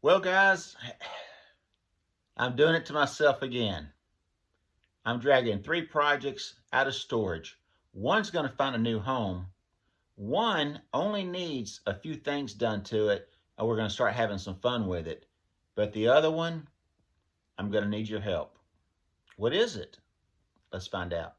Well, guys, I'm doing it to myself again. I'm dragging 3 projects out of storage. One's going to find a new home. One only needs a few things done to it, and we're going to start having some fun with it. But the other one, I'm going to need your help. What is it? Let's find out.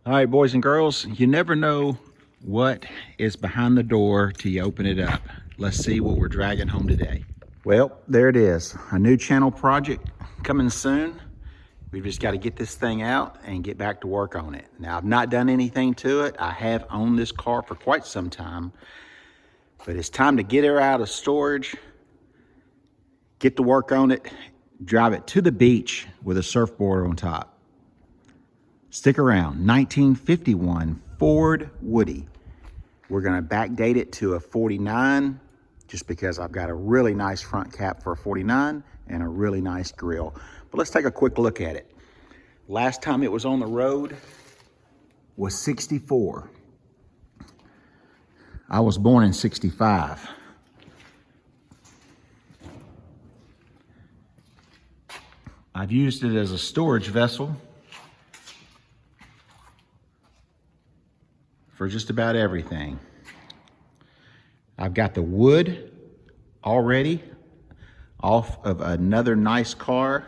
All right, boys and girls, you never know what is behind the door till you open it up. Let's see what we're dragging home today. Well, there it is. A new channel project coming soon. We've just got to get this thing out and get back to work on it. Now, I've not done anything to it. I have owned this car for quite some time, but it's time to get her out of storage, get to work on it, drive it to the beach with a surfboard on top. Stick around. 1951 Ford Woody. We're going to backdate it to a 49 just because I've got a really nice front cap for a 49 and a really nice grill. But let's take a quick look at it. Last time it was on the road was 64. I was born in 65. I've used it as a storage vessel for just about everything. I've got the wood already off of another nice car.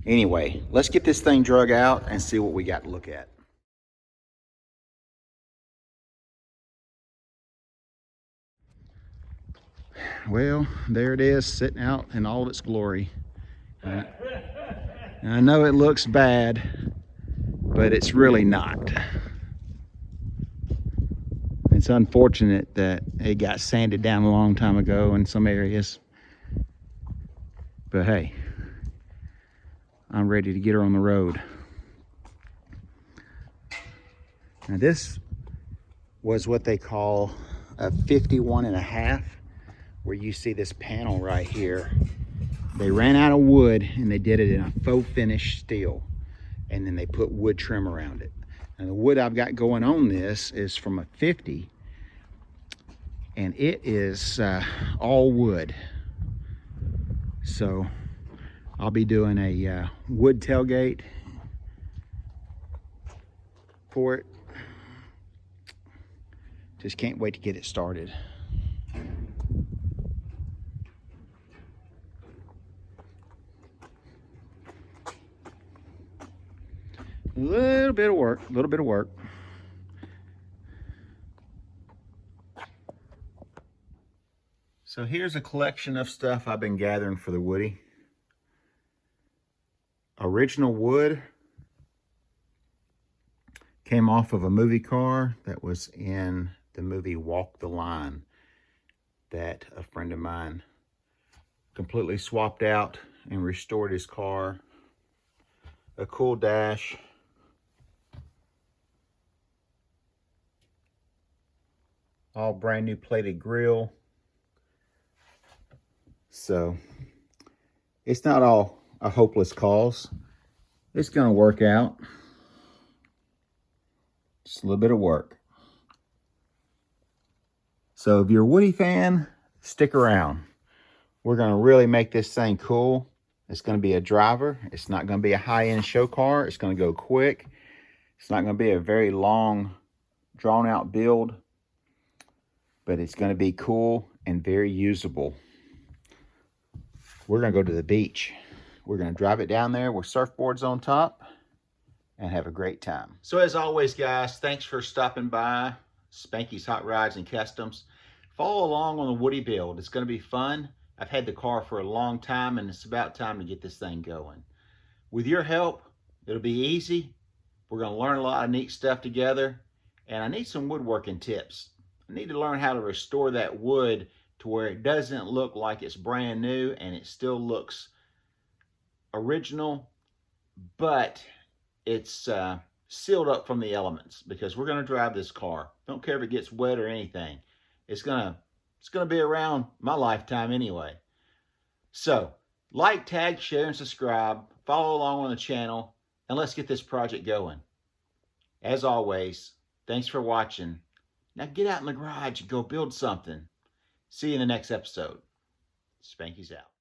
Anyway, let's get this thing drug out and see what we got to look at. Well, there it is, sitting out in all its glory. I know it looks bad, but it's really not. It's unfortunate that it got sanded down a long time ago in some areas. But hey, I'm ready to get her on the road. Now this was what they call a 51.5, where you see this panel right here. They ran out of wood and they did it in a faux finish steel, and then they put wood trim around it. And the wood I've got going on this is from a 50, and it is all wood. So I'll be doing a wood tailgate for it. Just can't wait to get it started. A little bit of work. So here's a collection of stuff I've been gathering for the Woody. Original wood came off of a movie car that was in the movie Walk the Line that a friend of mine completely swapped out and restored his car. A cool dash. All brand new plated grill. So it's not all a hopeless cause. It's going to work out. Just a little bit of work. So if you're a Woody fan, stick around. We're going to really make this thing cool. It's going to be a driver. It's not going to be a high-end show car. It's going to go quick. It's not going to be a very long, drawn-out build. But it's going to be cool and very usable. We're going to go to the beach. We're going to drive it down there with surfboards on top and have a great time. So as always, guys, thanks for stopping by Spanky's Hot Rides and Customs. Follow along on the Woody build. It's going to be fun. I've had the car for a long time, and it's about time to get this thing going. With your help, it'll be easy. We're going to learn a lot of neat stuff together, and I need some woodworking tips. I need to learn how to restore that wood to where it doesn't look like it's brand new and it still looks original, but it's sealed up from the elements, because we're going to drive this car. Don't care if it gets wet or anything. It's going to be around my lifetime anyway. So, like, tag, share, and subscribe. Follow along on the channel, and let's get this project going. As always, thanks for watching. Now get out in the garage and go build something. See you in the next episode. Spanky's out.